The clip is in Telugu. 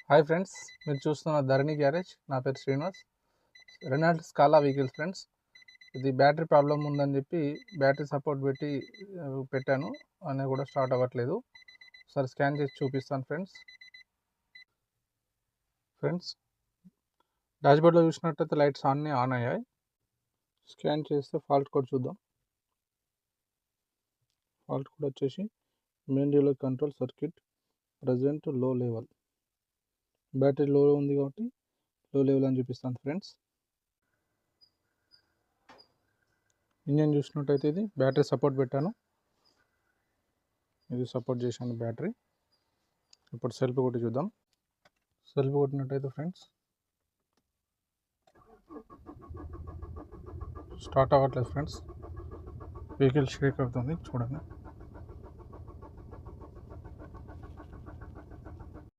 హాయ్ ఫ్రెండ్స్, మీరు చూస్తున్న ధరణి గ్యారేజ్. నా పేరు Srinivas. Renault scallop vehicles friends. ఇది బ్యాటరీ ప్రాబ్లం ఉందని చెప్పి బ్యాటరీ సపోర్ట్ పెట్టి పెట్టాను, అయినా కూడా స్టార్ట్ అవ్వట్లేదు. ఒకసారి స్కాన్ చేసి చూపిస్తాను ఫ్రెండ్స్ డాష్బోర్డ్లో చూసినట్టయితే లైట్స్ ఆన్ అయ్యాయి. స్కాన్ చేస్తే ఫాల్ట్ కోడ్ చూద్దాం. ఫాల్ట్ కోడ్ వచ్చేసి main relay control circuit present లో లెవెల్. బ్యాటరీ లో ఉంది కాబట్టి లో లెవెల్ అని చూపిస్తాను ఫ్రెండ్స్. ఇంజన్ చూసినట్టయితే ఇది బ్యాటరీ సపోర్ట్ పెట్టాను, ఇది సపోర్ట్ చేశాను బ్యాటరీ. ఇప్పుడు సెల్ఫ్ కొట్టి చూద్దాం. సెల్ఫ్ కొట్టినట్టయితే ఫ్రెండ్స్ స్టార్ట్ అవ్వట్లేదు ఫ్రెండ్స్, వెహికల్ షేక్ అవుతుంది చూడండి.